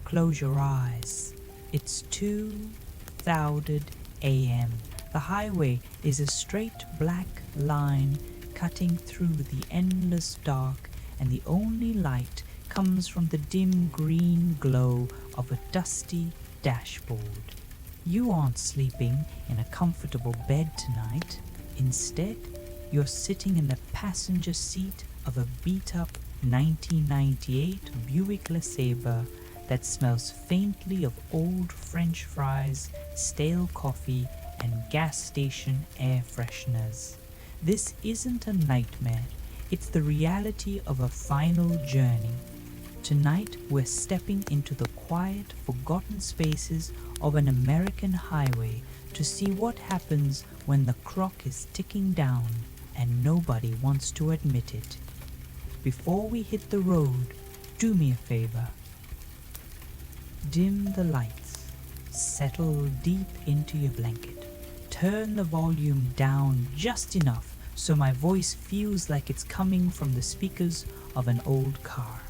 Close your eyes. It's 2:00 a.m. The highway is a straight black line cutting through the endless dark, and the only light comes from the dim green glow of a dusty dashboard. You aren't sleeping in a comfortable bed tonight. Instead, you're sitting in the passenger seat of a beat-up 1998 Buick LeSabre that smells faintly of old French fries, stale coffee, and gas station air fresheners. This isn't a nightmare, it's the reality of a final journey. Tonight we're stepping into the quiet, forgotten spaces of an American highway to see what happens when the clock is ticking down and nobody wants to admit it. Before we hit the road, do me a favor. Dim the lights, settle deep into your blanket, turn the volume down just enough so my voice feels like it's coming from the speakers of an old car.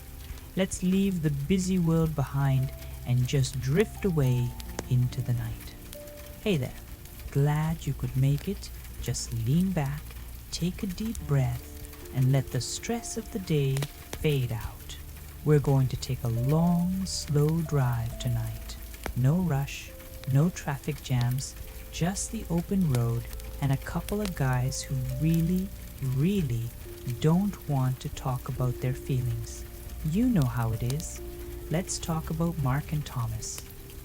Let's leave the busy world behind and just drift away into the night. Hey there, glad you could make it. Just lean back, take a deep breath, and let the stress of the day fade out. We're going to take a long, slow drive tonight. No rush, no traffic jams, just the open road and a couple of guys who really don't want to talk about their feelings. You know how it is. Let's talk about Mark and Thomas.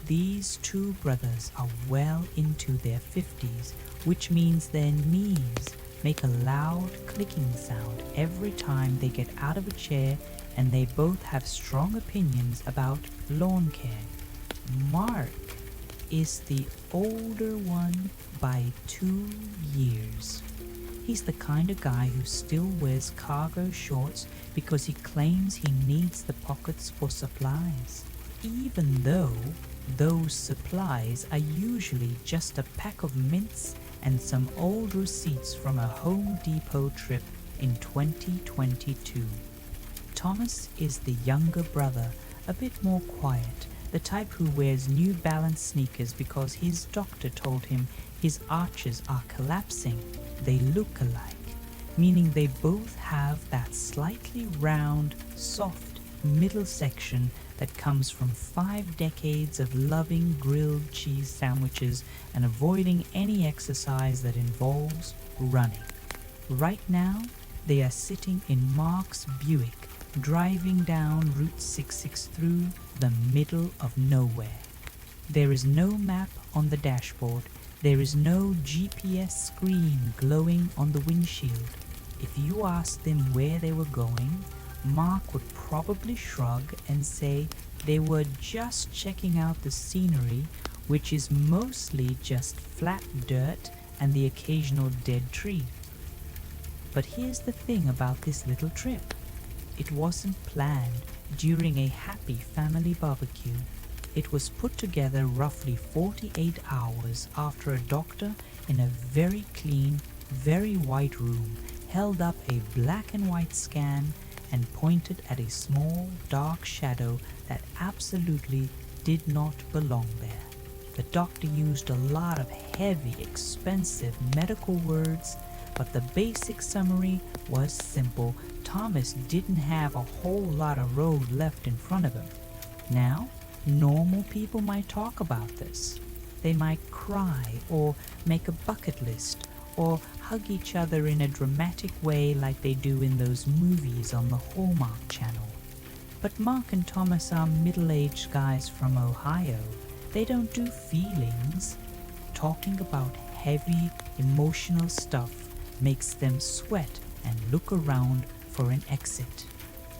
These two brothers are well into their 50s, which means their knees make a loud clicking sound every time they get out of a chair, and they both have strong opinions about lawn care. Mark is the older one by 2 years. He's the kind of guy who still wears cargo shorts because he claims he needs the pockets for supplies, even though those supplies are usually just a pack of mints and some old receipts from a Home Depot trip in 2022. Thomas is the younger brother, a bit more quiet, the type who wears New Balance sneakers because his doctor told him his arches are collapsing. They look alike, meaning they both have that slightly round, soft middle section that comes from 5 decades of loving grilled cheese sandwiches and avoiding any exercise that involves running. Right now, they are sitting in Mark's Buick, driving down Route 66 through the middle of nowhere. There is no map on the dashboard. There is no GPS screen glowing on the windshield. If you asked them where they were going, Mark would probably shrug and say they were just checking out the scenery, which is mostly just flat dirt and the occasional dead tree. But here's the thing about this little trip. It wasn't planned during a happy family barbecue. It was put together roughly 48 hours after a doctor in a very clean, very white room held up a black and white scan and pointed at a small, dark shadow that absolutely did not belong there. The doctor used a lot of heavy, expensive medical words, but the basic summary was simple. Thomas didn't have a whole lot of road left in front of him. Now, normal people might talk about this. They might cry or make a bucket list or hug each other in a dramatic way like they do in those movies on the Hallmark Channel. But Mark and Thomas are middle-aged guys from Ohio. They don't do feelings. Talking about heavy, emotional stuff makes them sweat and look around for an exit.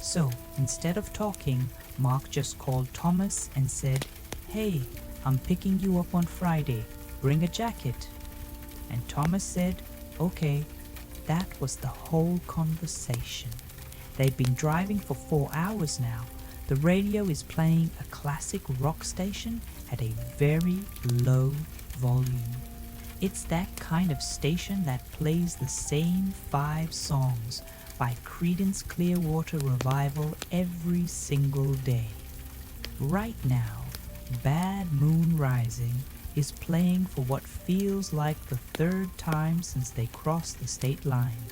So, instead of talking, Mark just called Thomas and said, "Hey, I'm picking you up on Friday. Bring a jacket." And Thomas said, "Okay." That was the whole conversation. They've been driving for 4 hours now. The radio is playing a classic rock station at a very low volume. It's that kind of station that plays the same 5 songs by Creedence Clearwater Revival every single day. Right now, Bad Moon Rising is playing for what feels like the third time since they crossed the state line.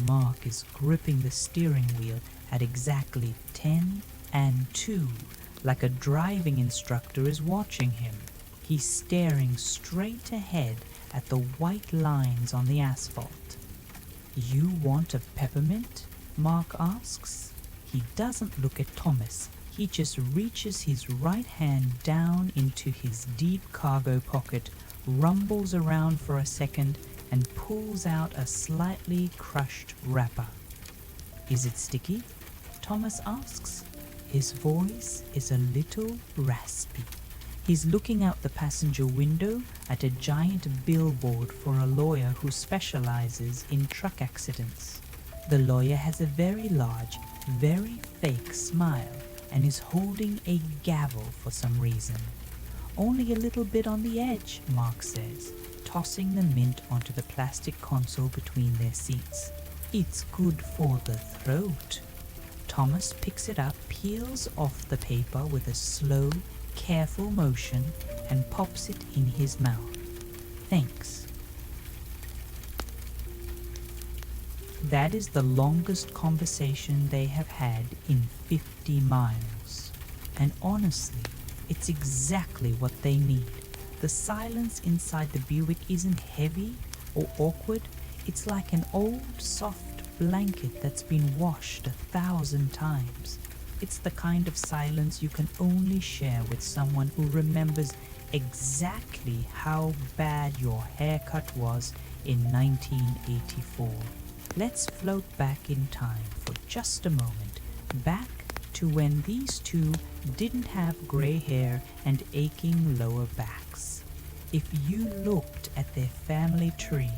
Mark is gripping the steering wheel at exactly 10 and 2, like a driving instructor is watching him. He's staring straight ahead at the white lines on the asphalt. "You want a peppermint?" Mark asks. He doesn't look at Thomas. He just reaches his right hand down into his deep cargo pocket, rumbles around for a second, and pulls out a slightly crushed wrapper. "Is it sticky?" Thomas asks. His voice is a little raspy. He's looking out the passenger window at a giant billboard for a lawyer who specializes in truck accidents. The lawyer has a very large, very fake smile and is holding a gavel for some reason. "Only a little bit on the edge," Mark says, tossing the mint onto the plastic console between their seats. "It's good for the throat." Thomas picks it up, peels off the paper with a slow, careful motion, and pops it in his mouth. "Thanks." That is the longest conversation they have had in 50 miles. And honestly, it's exactly what they need. The silence inside the Buick isn't heavy or awkward. It's like an old, soft blanket that's been washed 1,000 times. It's the kind of silence you can only share with someone who remembers exactly how bad your haircut was in 1984. Let's float back in time for just a moment, back to when these two didn't have gray hair and aching lower backs. If you looked at their family tree,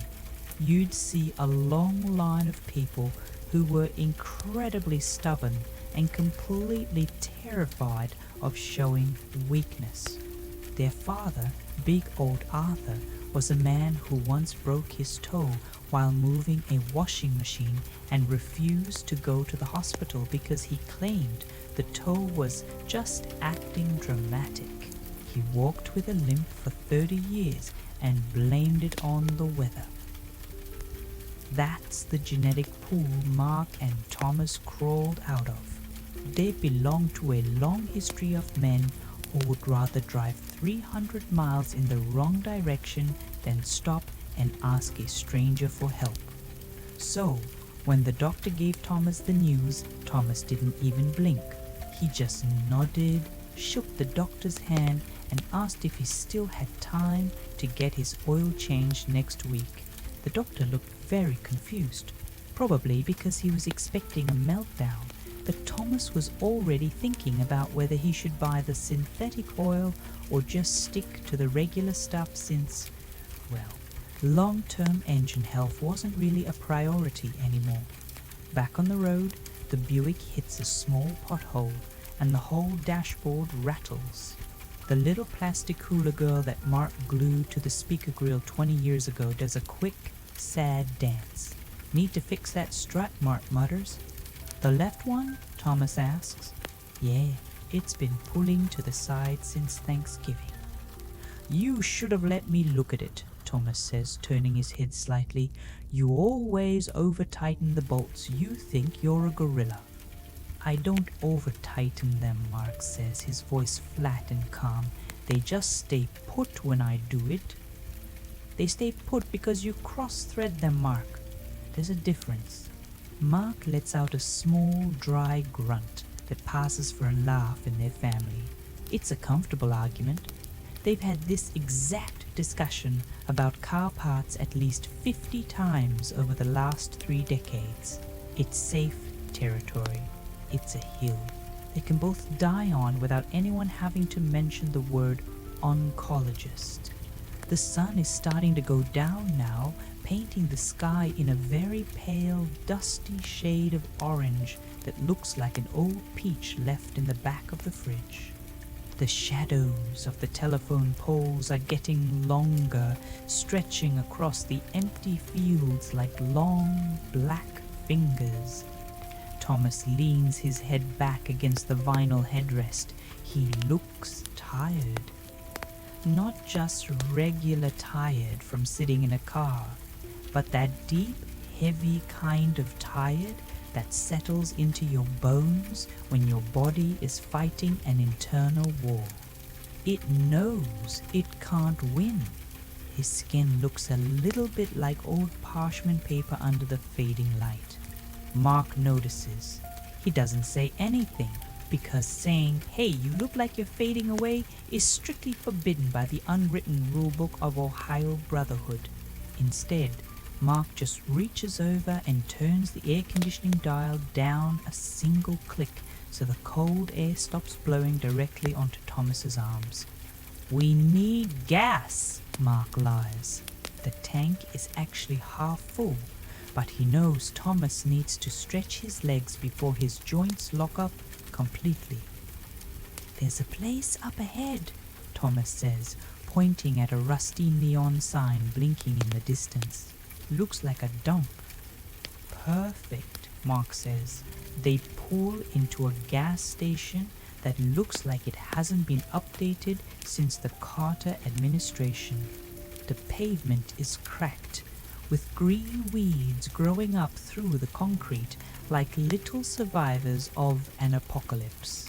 you'd see a long line of people who were incredibly stubborn and completely terrified of showing weakness. Their father, Big Old Arthur, was a man who once broke his toe while moving a washing machine and refused to go to the hospital because he claimed the toe was just acting dramatic. He walked with a limp for 30 years and blamed it on the weather. That's the genetic pool Mark and Thomas crawled out of. They belong to a long history of men who would rather drive 300 miles in the wrong direction than stop and ask a stranger for help. So, when the doctor gave Thomas the news, Thomas didn't even blink. He just nodded, shook the doctor's hand, and asked if he still had time to get his oil changed next week. The doctor looked very confused, probably because he was expecting a meltdown, but Thomas was already thinking about whether he should buy the synthetic oil or just stick to the regular stuff since, well, long-term engine health wasn't really a priority anymore. Back on the road, the Buick hits a small pothole and the whole dashboard rattles. The little plastic hula girl that Mark glued to the speaker grill 20 years ago does a quick, sad dance. "Need to fix that strut," Mark mutters. "The left one?" Thomas asks. "Yeah, it's been pulling to the side since Thanksgiving." "You should have let me look at it," Thomas says, turning his head slightly. "You always over-tighten the bolts. You think you're a gorilla." "I don't over-tighten them," Mark says, his voice flat and calm. "They just stay put when I do it." "They stay put because you cross-thread them, Mark. There's a difference." Mark lets out a small, dry grunt that passes for a laugh in their family. It's a comfortable argument. They've had this exact discussion about car parts at least 50 times over the last 3 decades. It's safe territory. It's a hill they can both die on without anyone having to mention the word oncologist. The sun is starting to go down now, painting the sky in a very pale, dusty shade of orange that looks like an old peach left in the back of the fridge. The shadows of the telephone poles are getting longer, stretching across the empty fields like long, black fingers. Thomas leans his head back against the vinyl headrest. He looks tired. Not just regular tired from sitting in a car, but that deep, heavy kind of tired that settles into your bones when your body is fighting an internal war. It knows it can't win. His skin looks a little bit like old parchment paper under the fading light. Mark notices. He doesn't say anything, because saying, "Hey, you look like you're fading away," is strictly forbidden by the unwritten rulebook of Ohio Brotherhood. Instead, Mark just reaches over and turns the air conditioning dial down a single click so the cold air stops blowing directly onto Thomas's arms. "We need gas," Mark lies. The tank is actually half full, but he knows Thomas needs to stretch his legs before his joints lock up completely. "There's a place up ahead," Thomas says, pointing at a rusty neon sign blinking in the distance. "Looks like a dump." "Perfect," Mark says. They pull into a gas station that looks like it hasn't been updated since the Carter administration. The pavement is cracked, with green weeds growing up through the concrete like little survivors of an apocalypse.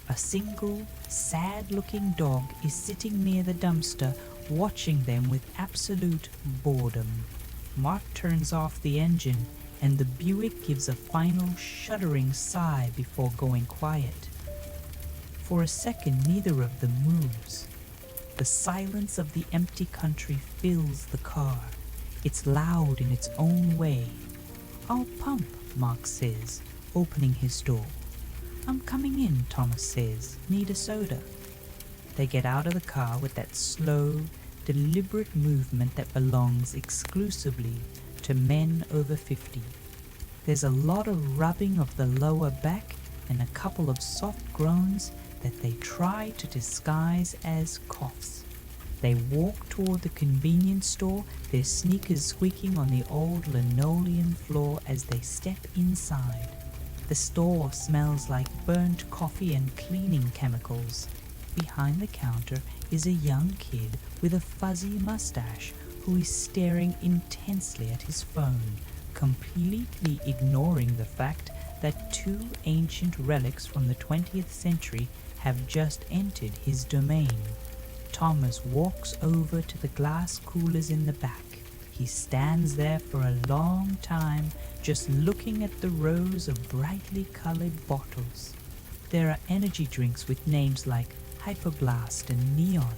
A single, sad-looking dog is sitting near the dumpster, watching them with absolute boredom. Mark turns off the engine, and the Buick gives a final shuddering sigh before going quiet. For a second, neither of them moves. The silence of the empty country fills the car. It's loud in its own way. "I'll pump," Mark says, opening his door. "I'm coming in," Thomas says. "Need a soda?" They get out of the car with that slow, deliberate movement that belongs exclusively to men over 50. There's a lot of rubbing of the lower back and a couple of soft groans that they try to disguise as coughs. They walk toward the convenience store, their sneakers squeaking on the old linoleum floor as they step inside. The store smells like burnt coffee and cleaning chemicals. Behind the counter is a young kid with a fuzzy mustache who is staring intensely at his phone, completely ignoring the fact that two ancient relics from the 20th century have just entered his domain. Thomas walks over to the glass coolers in the back. He stands there for a long time, just looking at the rows of brightly colored bottles. There are energy drinks with names like Hyperblast and Neon.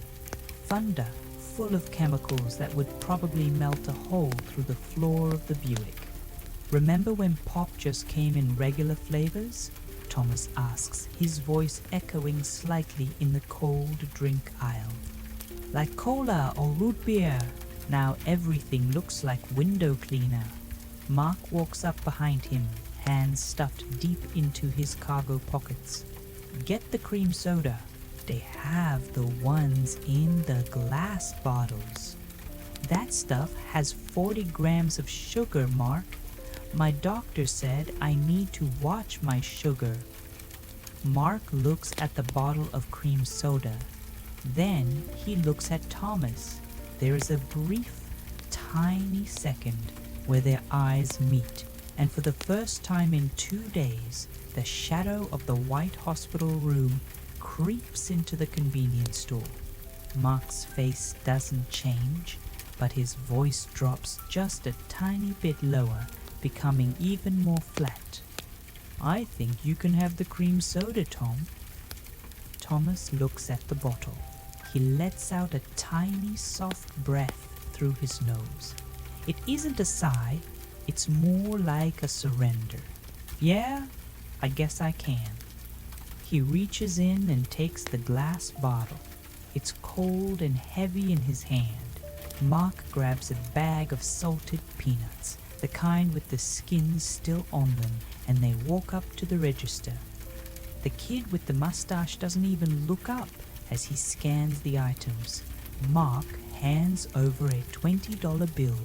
Thunder, full of chemicals that would probably melt a hole through the floor of the Buick. "Remember when Pop just came in regular flavors?" Thomas asks, his voice echoing slightly in the cold drink aisle. "Like cola or root beer. Now everything looks like window cleaner." Mark walks up behind him, hands stuffed deep into his cargo pockets. "Get the cream soda. They have the ones in the glass bottles. That stuff has 40 grams of sugar, Mark. My doctor said I need to watch my sugar." Mark looks at the bottle of cream soda. Then he looks at Thomas. There is a brief, tiny second where their eyes meet, and for the first time in 2 days, the shadow of the white hospital room creeps into the convenience store. Mark's face doesn't change, but his voice drops just a tiny bit lower, becoming even more flat. "I think you can have the cream soda, Tom." Thomas looks at the bottle. He lets out a tiny soft breath through his nose. It isn't a sigh, it's more like a surrender. "Yeah, I guess I can." He reaches in and takes the glass bottle. It's cold and heavy in his hand. Mark grabs a bag of salted peanuts, the kind with the skins still on them, and they walk up to the register. The kid with the mustache doesn't even look up as he scans the items. Mark hands over a $20 bill,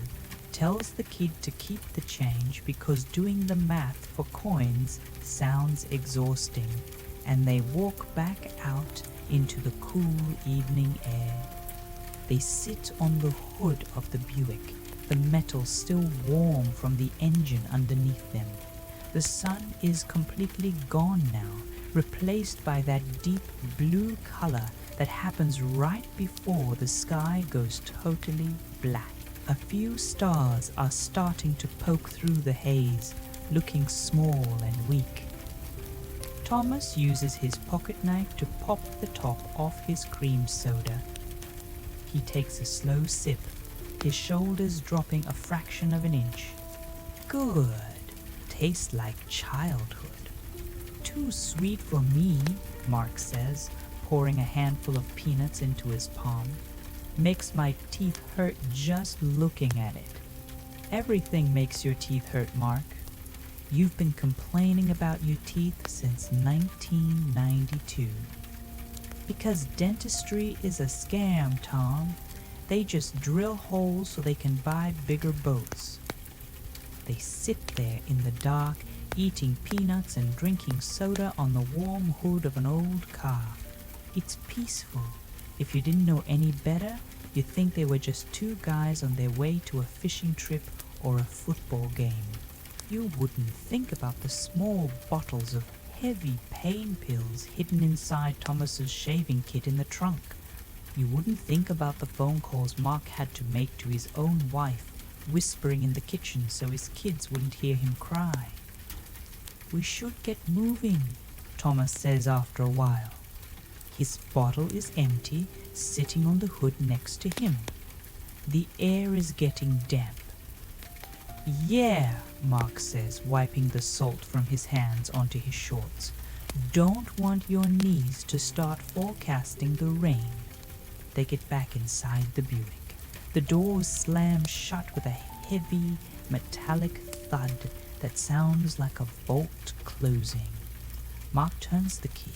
tells the kid to keep the change because doing the math for coins sounds exhausting, and they walk back out into the cool evening air. They sit on the hood of the Buick, the metal still warm from the engine underneath them. The sun is completely gone now, replaced by that deep blue color that happens right before the sky goes totally black. A few stars are starting to poke through the haze, looking small and weak. Thomas uses his pocket knife to pop the top off his cream soda. He takes a slow sip, his shoulders dropping a fraction of an inch. Good. Tastes like childhood. Too sweet for me, Mark says, pouring a handful of peanuts into his palm. Makes my teeth hurt just looking at it. Everything makes your teeth hurt, Mark. You've been complaining about your teeth since 1992. Because dentistry is a scam, Tom. They just drill holes so they can buy bigger boats. They sit there in the dark, eating peanuts and drinking soda on the warm hood of an old car. It's peaceful. If you didn't know any better, you'd think they were just two guys on their way to a fishing trip or a football game. You wouldn't think about the small bottles of heavy pain pills hidden inside Thomas's shaving kit in the trunk. You wouldn't think about the phone calls Mark had to make to his own wife, whispering in the kitchen so his kids wouldn't hear him cry. We should get moving, Thomas says after a while. His bottle is empty, sitting on the hood next to him. The air is getting damp. Yeah, Mark says, wiping the salt from his hands onto his shorts. Don't want your knees to start forecasting the rain. They get back inside the Buick. The doors slam shut with a heavy, metallic thud that sounds like a bolt closing. Mark turns the key,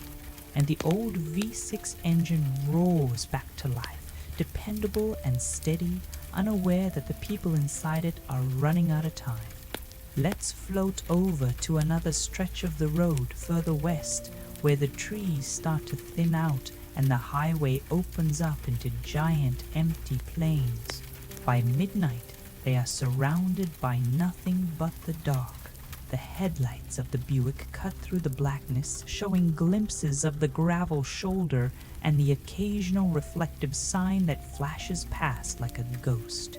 and the old V6 engine roars back to life, dependable and steady, unaware that the people inside it are running out of time. Let's float over to another stretch of the road further west, where the trees start to thin out and the highway opens up into giant empty plains. By midnight, they are surrounded by nothing but the dark. The headlights of the Buick cut through the blackness, showing glimpses of the gravel shoulder and the occasional reflective sign that flashes past like a ghost.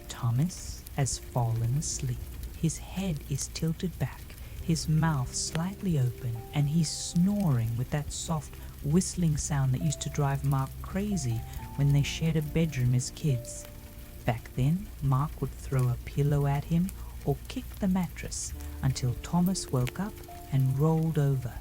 Thomas has fallen asleep. His head is tilted back, his mouth slightly open, and he's snoring with that soft whistling sound that used to drive Mark crazy when they shared a bedroom as kids. Back then, Mark would throw a pillow at him or kick the mattress until Thomas woke up and rolled over.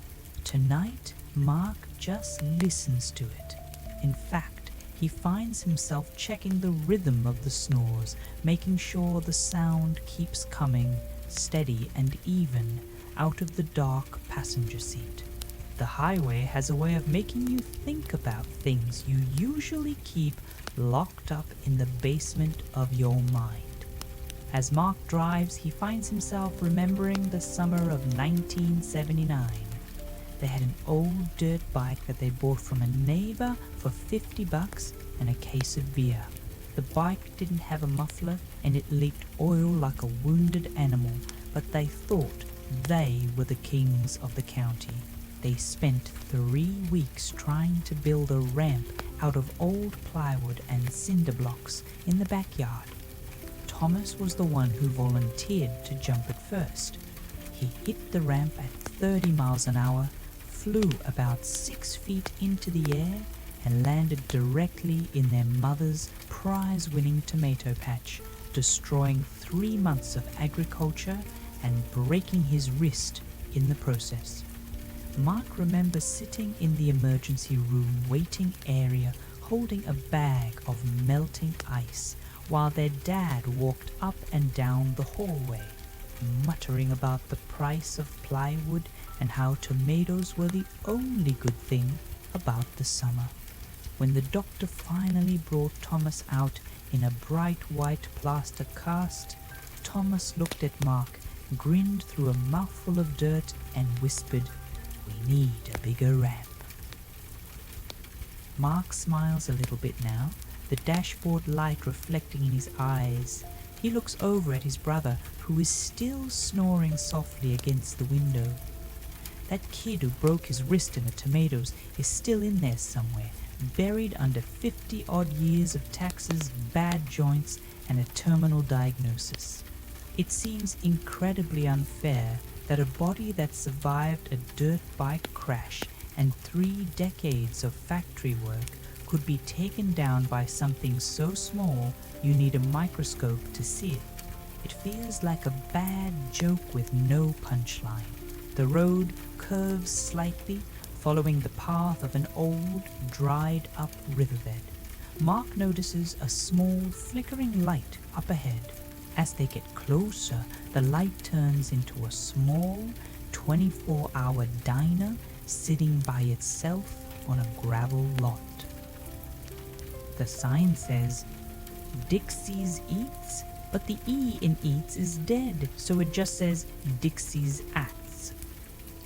Tonight, Mark just listens to it. In fact, he finds himself checking the rhythm of the snores, making sure the sound keeps coming, steady and even, out of the dark passenger seat. The highway has a way of making you think about things you usually keep locked up in the basement of your mind. As Mark drives, he finds himself remembering the summer of 1979. They had an old dirt bike that they bought from a neighbor for $50 and a case of beer. The bike didn't have a muffler and it leaked oil like a wounded animal, but they thought they were the kings of the county. They spent 3 weeks trying to build a ramp out of old plywood and cinder blocks in the backyard. Thomas was the one who volunteered to jump it first. He hit the ramp at 30 miles an hour, flew about 6 feet into the air, and landed directly in their mother's prize-winning tomato patch, destroying 3 months of agriculture and breaking his wrist in the process. Mark remembers sitting in the emergency room waiting area holding a bag of melting ice while their dad walked up and down the hallway, muttering about the price of plywood and how tomatoes were the only good thing about the summer. When the doctor finally brought Thomas out in a bright white plaster cast, Thomas looked at Mark, grinned through a mouthful of dirt, and whispered, "We need a bigger ramp." Mark smiles a little bit now, the dashboard light reflecting in his eyes. He looks over at his brother, who is still snoring softly against the window. That kid who broke his wrist in the tomatoes is still in there somewhere, buried under 50-odd years of taxes, bad joints, and a terminal diagnosis. It seems incredibly unfair that a body that survived a dirt bike crash and 3 decades of factory work could be taken down by something so small you need a microscope to see it. It feels like a bad joke with no punchline. The road curves slightly, following the path of an old, dried-up riverbed. Mark notices a small, flickering light up ahead. As they get closer, the light turns into a small, 24-hour diner sitting by itself on a gravel lot. The sign says, "Dixie's Eats," but the E in Eats is dead, so it just says Dixie's Ats.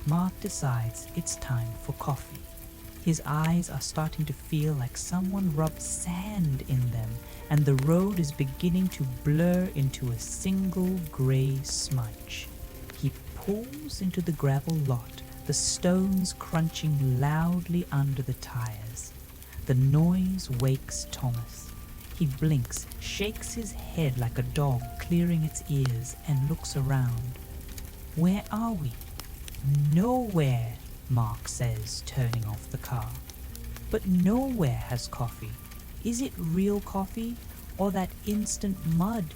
Mark decides it's time for coffee. His eyes are starting to feel like someone rubbed sand in them, and the road is beginning to blur into a single grey smudge. He pulls into the gravel lot, the stones crunching loudly under the tires. The noise wakes Thomas. He blinks, shakes his head like a dog clearing its ears, and looks around. Where are we? Nowhere, Mark says, turning off the car. But nowhere has coffee. Is it real coffee or that instant mud?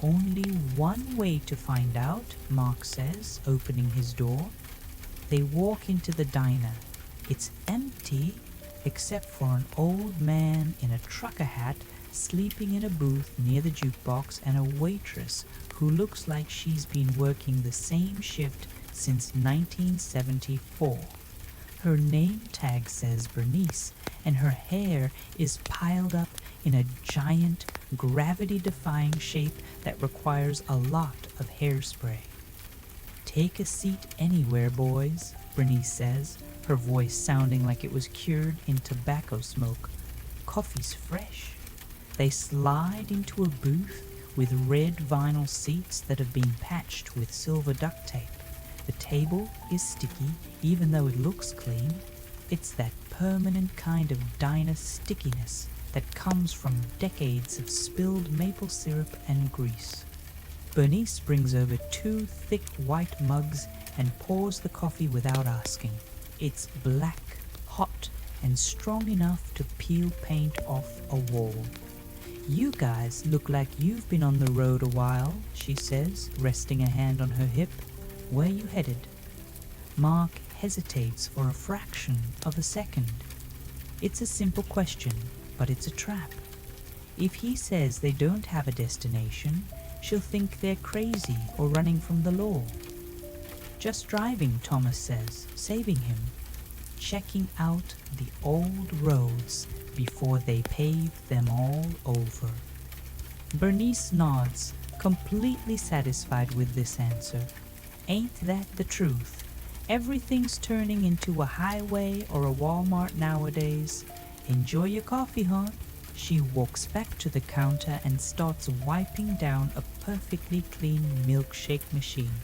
Only one way to find out, Mark says, opening his door. They walk into the diner. It's empty, except for an old man in a trucker hat sleeping in a booth near the jukebox, and a waitress who looks like she's been working the same shift since 1974. Her name tag says Bernice, and her hair is piled up in a giant, gravity-defying shape that requires a lot of hairspray. "Take a seat anywhere, boys," Bernice says, her voice sounding like it was cured in tobacco smoke. "Coffee's fresh." They slide into a booth with red vinyl seats that have been patched with silver duct tape. The table is sticky, even though it looks clean. It's that permanent kind of diner stickiness that comes from decades of spilled maple syrup and grease. Bernice brings over 2 thick white mugs and pours the coffee without asking. It's black, hot, and strong enough to peel paint off a wall. "You guys look like you've been on the road a while," she says, resting a hand on her hip. "Where you headed?" Mark hesitates for a fraction of a second. It's a simple question, but it's a trap. If he says they don't have a destination, she'll think they're crazy or running from the law. "Just driving," Thomas says, saving him. "Checking out the old roads before they pave them all over." Bernice nods, completely satisfied with this answer. Ain't that the truth? Everything's turning into a highway or a Walmart nowadays. "Enjoy your coffee, huh?" She walks back to the counter and starts wiping down a perfectly clean milkshake machine.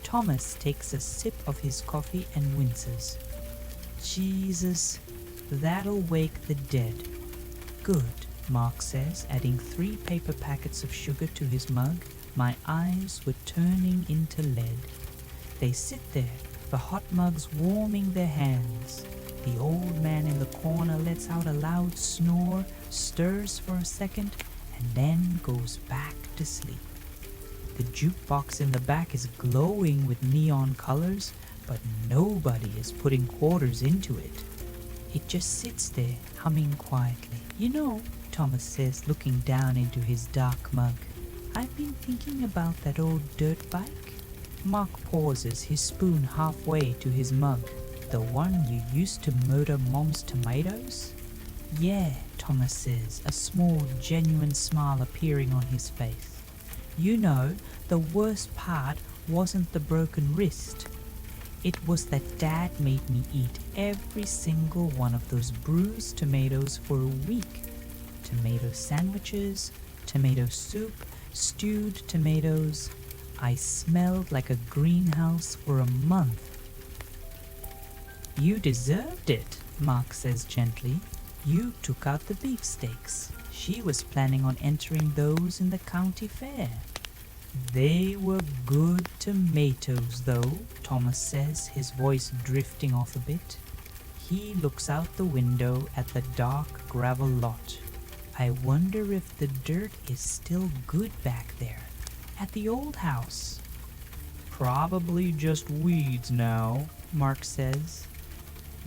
Thomas takes a sip of his coffee and winces. "Jesus, that'll wake the dead." "Good," Mark says, adding 3 paper packets of sugar to his mug. My eyes were turning into lead. They sit there, the hot mugs warming their hands. The old man in the corner lets out a loud snore, stirs for a second, and then goes back to sleep. The jukebox in the back is glowing with neon colors, but nobody is putting quarters into it. It just sits there, humming quietly. "You know," Thomas says, looking down into his dark mug, "I've been thinking about that old dirt bike." Mark pauses, his spoon halfway to his mug. "The one you used to murder Mom's tomatoes?" Yeah, Thomas says, a small, genuine smile appearing on his face. You know, the worst part wasn't the broken wrist. It was that Dad made me eat every single one of those bruised tomatoes for a week. Tomato sandwiches, tomato soup, stewed tomatoes. I smelled like a greenhouse for a month. You deserved it, Mark says gently. You took out the beefsteaks. She was planning on entering those in the county fair. They were good tomatoes, though, Thomas says, his voice drifting off a bit. He looks out the window at the dark gravel lot. I wonder if the dirt is still good back there, at the old house. Probably just weeds now, Mark says.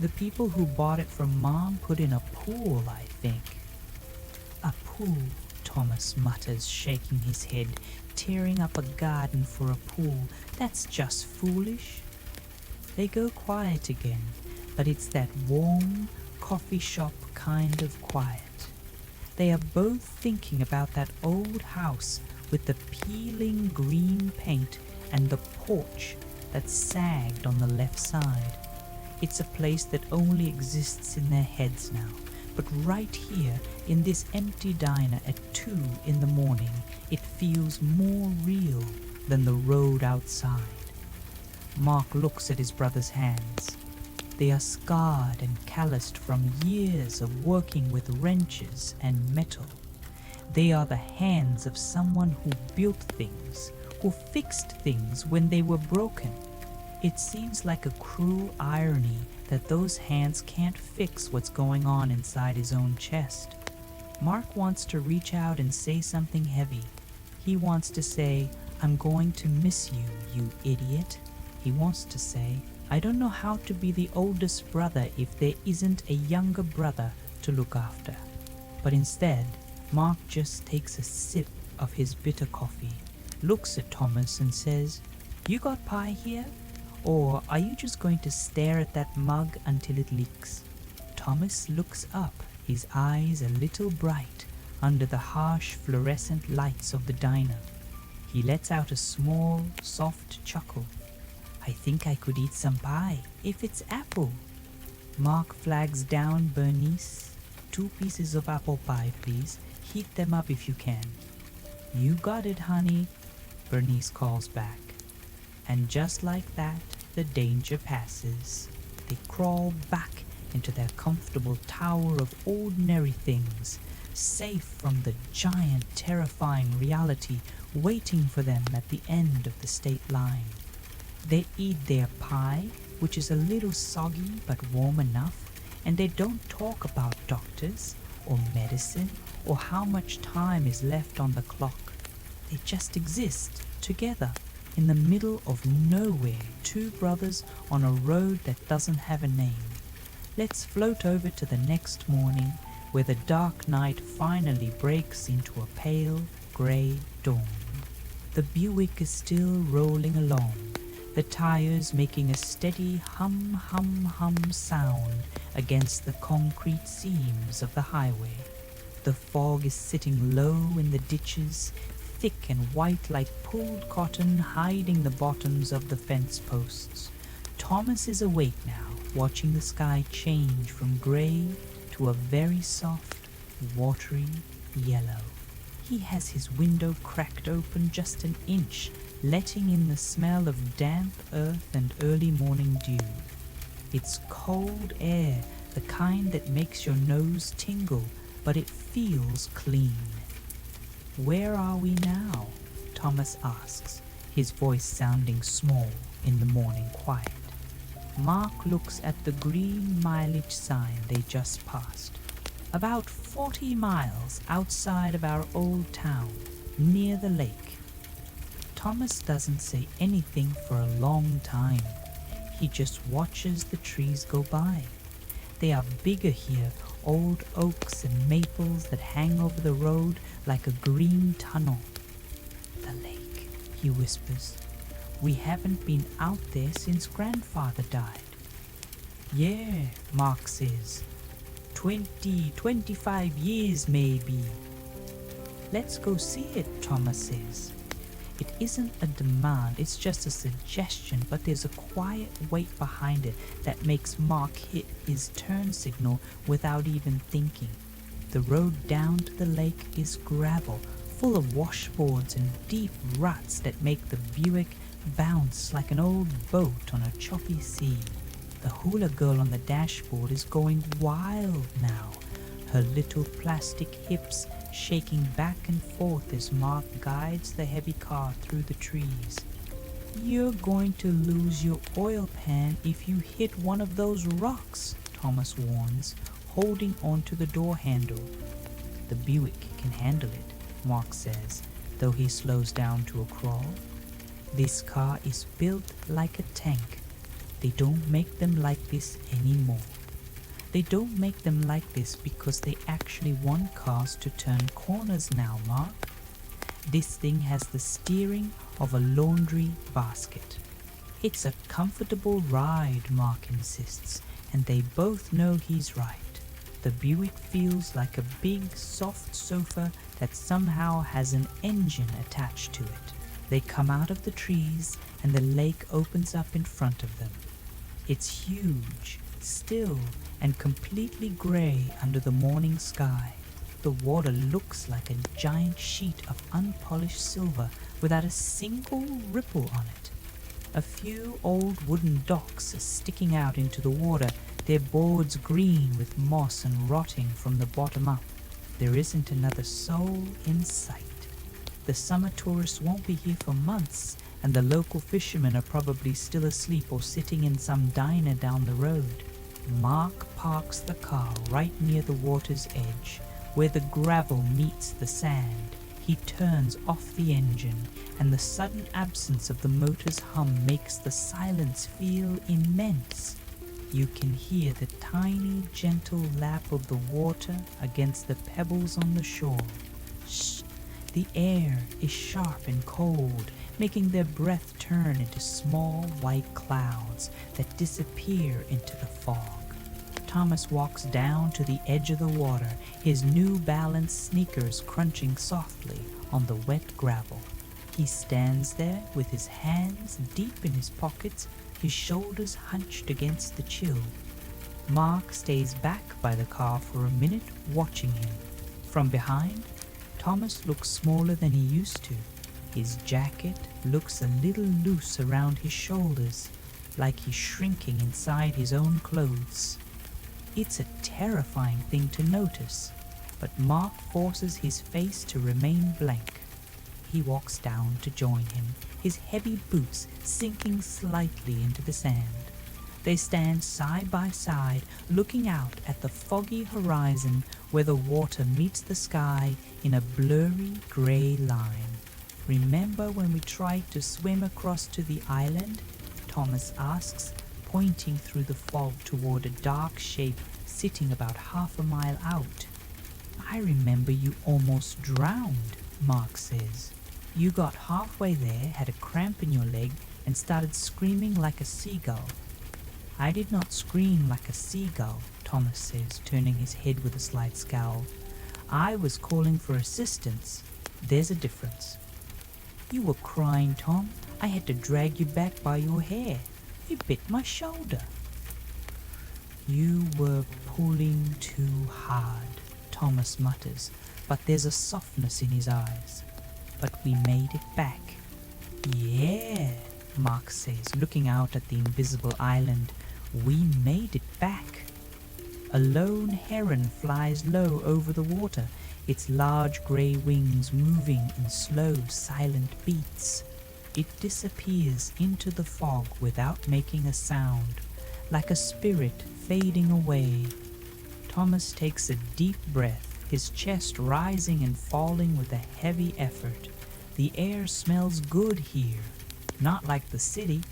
The people who bought it from Mom put in a pool, I think. A pool, Thomas mutters, shaking his head. Tearing up a garden for a pool, that's just foolish. They go quiet again, but it's that warm, coffee shop kind of quiet. They are both thinking about that old house with the peeling green paint and the porch that sagged on the left side. It's a place that only exists in their heads now, but right here in this empty diner at 2 in the morning, it feels more real than the road outside. Mark looks at his brother's hands. They are scarred and calloused from years of working with wrenches and metal. They are the hands of someone who built things, who fixed things when they were broken. It seems like a cruel irony that those hands can't fix what's going on inside his own chest. Mark wants to reach out and say something heavy. He wants to say, I'm going to miss you, you idiot. He wants to say, I don't know how to be the oldest brother if there isn't a younger brother to look after. But instead, Mark just takes a sip of his bitter coffee, looks at Thomas and says, You got pie here? Or are you just going to stare at that mug until it leaks? Thomas looks up, his eyes a little bright under the harsh fluorescent lights of the diner. He lets out a small, soft chuckle. I think I could eat some pie, if it's apple. Mark flags down Bernice. 2 pieces of apple pie, please. Heat them up if you can. You got it, honey, Bernice calls back. And just like that, the danger passes. They crawl back into their comfortable tower of ordinary things, safe from the giant, terrifying reality waiting for them at the end of the state line. They eat their pie, which is a little soggy but warm enough, and they don't talk about doctors or medicine or how much time is left on the clock. They just exist together in the middle of nowhere, 2 brothers on a road that doesn't have a name. Let's float over to the next morning where the dark night finally breaks into a pale grey dawn. The Buick is still rolling along, the tires making a steady hum hum hum sound against the concrete seams of the highway. The fog is sitting low in the ditches, thick and white like pulled cotton, hiding the bottoms of the fence posts. Thomas is awake now, watching the sky change from grey to a very soft, watery yellow. He has his window cracked open just an inch, letting in the smell of damp earth and early morning dew. It's cold air, the kind that makes your nose tingle, but it feels clean. Where are we now? Thomas asks, his voice sounding small in the morning quiet. Mark looks at the green mileage sign they just passed. About 40 miles outside of our old town, near the lake. Thomas doesn't say anything for a long time. He just watches the trees go by. They are bigger here, old oaks and maples that hang over the road like a green tunnel. The lake, he whispers. We haven't been out there since grandfather died. Yeah, Mark says. 25 years maybe. Let's go see it, Thomas says. It isn't a demand, it's just a suggestion, but there's a quiet weight behind it that makes Mark hit his turn signal without even thinking. The road down to the lake is gravel, full of washboards and deep ruts that make the Buick bounce like an old boat on a choppy sea. The hula girl on the dashboard is going wild now, her little plastic hips shaking back and forth as Mark guides the heavy car through the trees. You're going to lose your oil pan if you hit one of those rocks, Thomas warns, holding onto the door handle. The Buick can handle it, Mark says, though he slows down to a crawl. This car is built like a tank. They don't make them like this anymore. They don't make them like this because they actually want cars to turn corners now, Mark. This thing has the steering of a laundry basket. It's a comfortable ride, Mark insists, and they both know he's right. The Buick feels like a big, soft sofa that somehow has an engine attached to it. They come out of the trees and the lake opens up in front of them. It's huge, still, and completely grey under the morning sky. The water looks like a giant sheet of unpolished silver without a single ripple on it. A few old wooden docks are sticking out into the water, their boards green with moss and rotting from the bottom up. There isn't another soul in sight. The summer tourists won't be here for months, and the local fishermen are probably still asleep or sitting in some diner down the road. Mark parks the car right near the water's edge, where the gravel meets the sand. He turns off the engine, and the sudden absence of the motor's hum makes the silence feel immense. You can hear the tiny, gentle lap of the water against the pebbles on the shore. Shh! The air is sharp and cold, making their breath turn into small white clouds that disappear into the fog. Thomas walks down to the edge of the water, his New Balance sneakers crunching softly on the wet gravel. He stands there with his hands deep in his pockets, his shoulders hunched against the chill. Mark stays back by the car for a minute, watching him. From behind, Thomas looks smaller than he used to. His jacket looks a little loose around his shoulders, like he's shrinking inside his own clothes. It's a terrifying thing to notice, but Mark forces his face to remain blank. He walks down to join him, his heavy boots sinking slightly into the sand. They stand side by side, looking out at the foggy horizon where the water meets the sky in a blurry gray line. Remember when we tried to swim across to the island? Thomas asks, pointing through the fog toward a dark shape sitting about half a mile out. I remember you almost drowned, Mark says. You got halfway there, had a cramp in your leg, and started screaming like a seagull. I did not scream like a seagull, Thomas says, turning his head with a slight scowl. I was calling for assistance. There's a difference. You were crying, Tom. I had to drag you back by your hair. You bit my shoulder. You were pulling too hard, Thomas mutters, but there's a softness in his eyes. But we made it back. Yeah, Mark says, looking out at the invisible island. We made it back. A lone heron flies low over the water, its large grey wings moving in slow, silent beats. It disappears into the fog without making a sound, like a spirit fading away. Thomas takes a deep breath, his chest rising and falling with a heavy effort. The air smells good here, not like the city.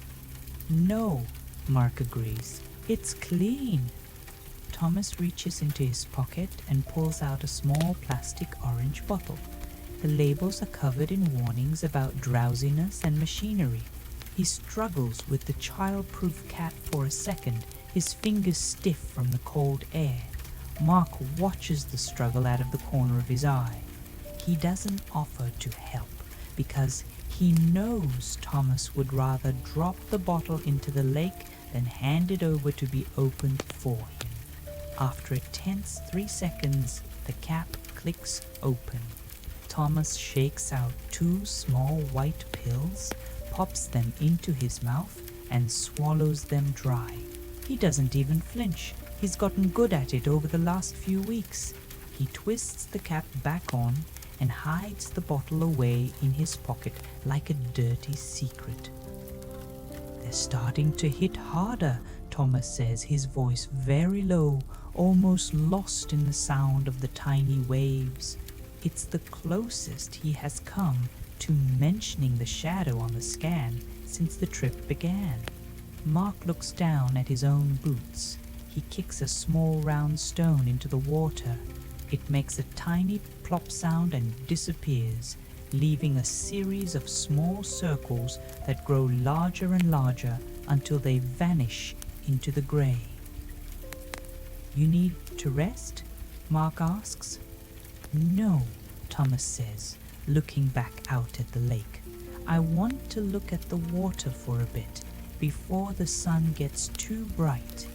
No, Mark agrees. It's clean. Thomas reaches into his pocket and pulls out a small plastic orange bottle. The labels are covered in warnings about drowsiness and machinery. He struggles with the child-proof cap for a second, his fingers stiff from the cold air. Mark watches the struggle out of the corner of his eye. He doesn't offer to help because he knows Thomas would rather drop the bottle into the lake than hand it over to be opened for him. After a tense 3 seconds, the cap clicks open. Thomas shakes out 2 small white pills, pops them into his mouth, and swallows them dry. He doesn't even flinch. He's gotten good at it over the last few weeks. He twists the cap back on and hides the bottle away in his pocket like a dirty secret. They're starting to hit harder, Thomas says, his voice very low, almost lost in the sound of the tiny waves. It's the closest he has come to mentioning the shadow on the scan since the trip began. Mark looks down at his own boots. He kicks a small round stone into the water. It makes a tiny plop sound and disappears, leaving a series of small circles that grow larger and larger until they vanish into the grey. "You need to rest?" Mark asks. "No," Thomas says, looking back out at the lake. "I want to look at the water for a bit before the sun gets too bright."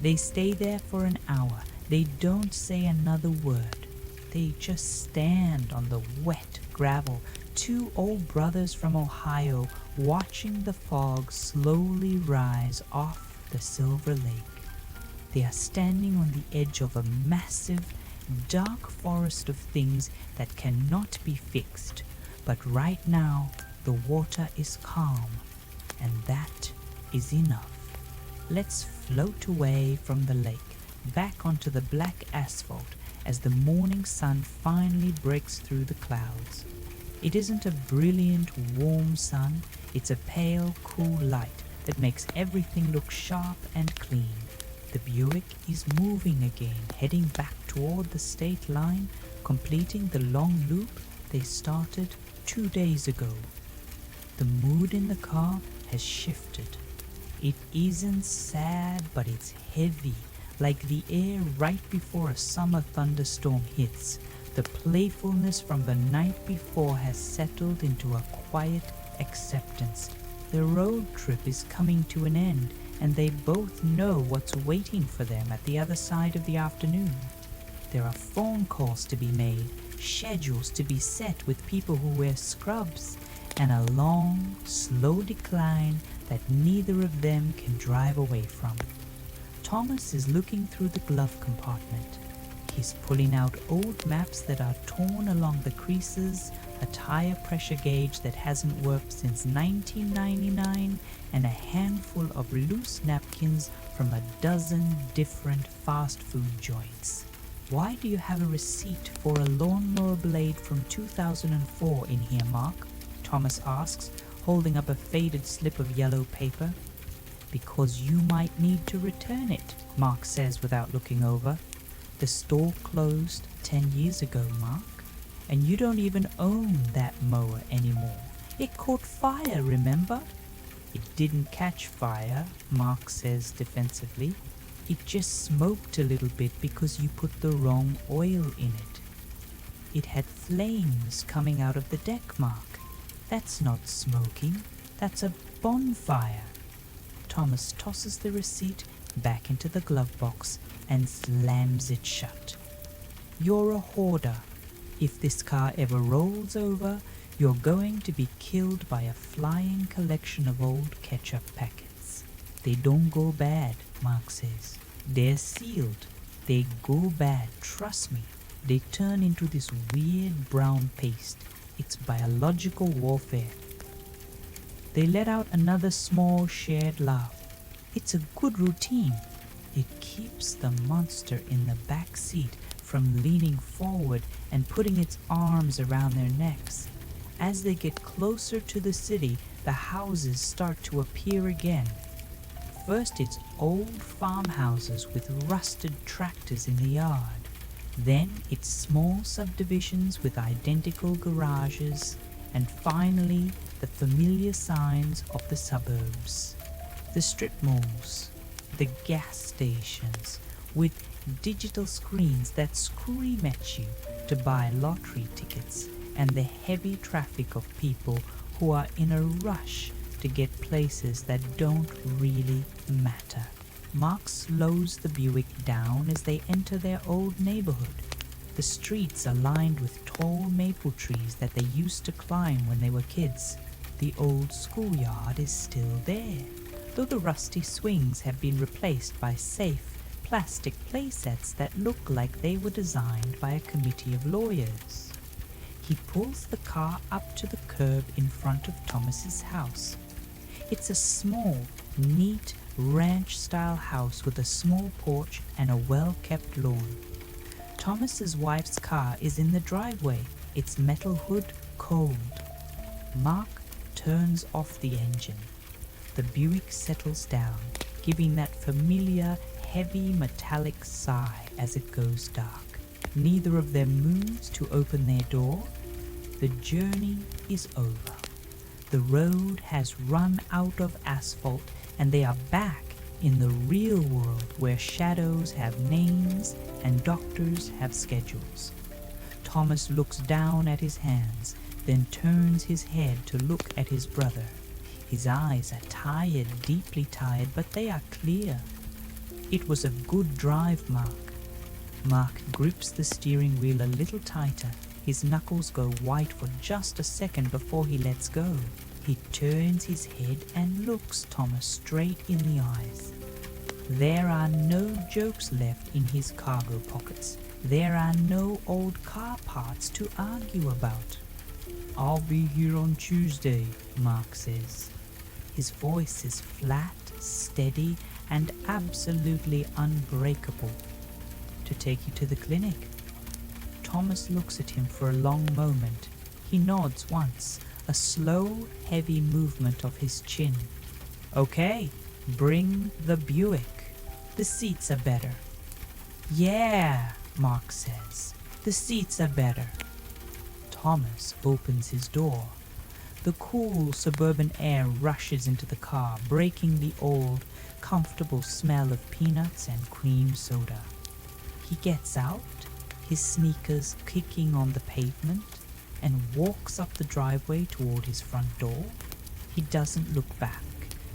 They stay there for an hour. They don't say another word. They just stand on the wet gravel, 2 old brothers from Ohio, watching the fog slowly rise off the Silver Lake. They are standing on the edge of a massive, dark forest of things that cannot be fixed. But right now, the water is calm, and that is enough. Let's float away from the lake, back onto the black asphalt as the morning sun finally breaks through the clouds. It isn't a brilliant, warm sun. It's a pale, cool light that makes everything look sharp and clean. The Buick is moving again, heading back toward the state line, completing the long loop they started 2 days ago. The mood in the car has shifted. It isn't sad, but it's heavy, like the air right before a summer thunderstorm hits. The playfulness from the night before has settled into a quiet acceptance. The road trip is coming to an end, and they both know what's waiting for them at the other side of the afternoon. There are phone calls to be made, schedules to be set with people who wear scrubs, and a long, slow decline that neither of them can drive away from. Thomas is looking through the glove compartment. He's pulling out old maps that are torn along the creases, a tire pressure gauge that hasn't worked since 1999, and a handful of loose napkins from a dozen different fast food joints. "Why do you have a receipt for a lawnmower blade from 2004 in here, Mark?" Thomas asks, holding up a faded slip of yellow paper. "Because you might need to return it," Mark says without looking over. "The store closed 10 years ago, Mark, and you don't even own that mower anymore. It caught fire, remember?" "It didn't catch fire," Mark says defensively. "It just smoked a little bit because you put the wrong oil in it." "It had flames coming out of the deck, Mark. That's not smoking, that's a bonfire." Thomas tosses the receipt back into the glove box and slams it shut. "You're a hoarder. If this car ever rolls over, you're going to be killed by a flying collection of old ketchup packets." "They don't go bad," Mark says. "They're sealed. They go bad, trust me. They turn into this weird brown paste. It's biological warfare." They let out another small shared laugh. It's a good routine. It keeps the monster in the back seat from leaning forward and putting its arms around their necks. As they get closer to the city, the houses start to appear again. First it's old farmhouses with rusted tractors in the yard. Then it's small subdivisions with identical garages, and finally the familiar signs of the suburbs. The strip malls, the gas stations, with digital screens that scream at you to buy lottery tickets, and the heavy traffic of people who are in a rush to get places that don't really matter. Mark slows the Buick down as they enter their old neighborhood. The streets are lined with tall maple trees that they used to climb when they were kids. The old schoolyard is still there, though the rusty swings have been replaced by safe, plastic playsets that look like they were designed by a committee of lawyers. He pulls the car up to the curb in front of Thomas's house. It's a small, neat, ranch-style house with a small porch and a well-kept lawn. Thomas's wife's car is in the driveway, its metal hood cold. Mark turns off the engine. The Buick settles down, giving that familiar, heavy metallic sigh as it goes dark. Neither of them moves to open their door. The journey is over. The road has run out of asphalt and they are back in the real world where shadows have names and doctors have schedules. Thomas looks down at his hands, then turns his head to look at his brother. His eyes are tired, deeply tired, but they are clear. It was a good drive, Mark. Mark grips the steering wheel a little tighter. His knuckles go white for just a second before he lets go. He turns his head and looks Thomas straight in the eyes. There are no jokes left in his cargo pockets. There are no old car parts to argue about. "I'll be here on Tuesday," Mark says. His voice is flat, steady, and absolutely unbreakable. "To take you to the clinic." Thomas looks at him for a long moment. He nods once, a slow, heavy movement of his chin. "Okay, bring the Buick. The seats are better." "Yeah," Mark says, "the seats are better." Thomas opens his door. The cool suburban air rushes into the car, breaking the old, comfortable smell of peanuts and cream soda. He gets out, his sneakers kicking on the pavement, and walks up the driveway toward his front door. He doesn't look back,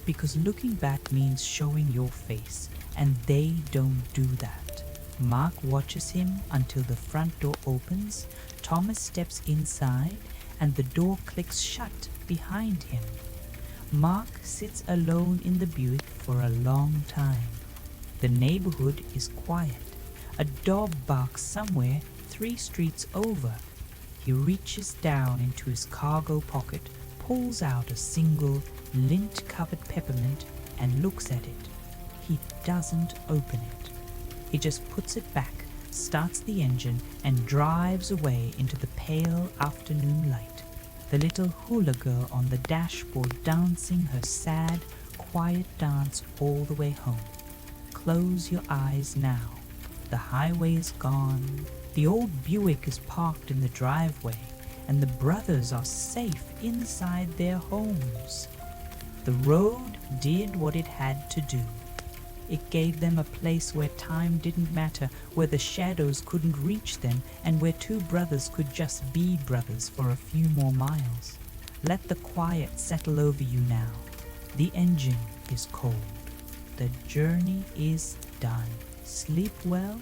because looking back means showing your face, and they don't do that. Mark watches him until the front door opens. Thomas steps inside, and the door clicks shut behind him. Mark sits alone in the Buick for a long time. The neighborhood is quiet. A dog barks somewhere 3 streets over. He reaches down into his cargo pocket, pulls out a single lint-covered peppermint, and looks at it. He doesn't open it. He just puts it back, starts the engine, and drives away into the pale afternoon light. The little hula girl on the dashboard dancing her sad, quiet dance all the way home. Close your eyes now. The highway is gone. The old Buick is parked in the driveway, and the brothers are safe inside their homes. The road did what it had to do. It gave them a place where time didn't matter, where the shadows couldn't reach them, and where 2 brothers could just be brothers for a few more miles. Let the quiet settle over you now. The engine is cold. The journey is done. Sleep well.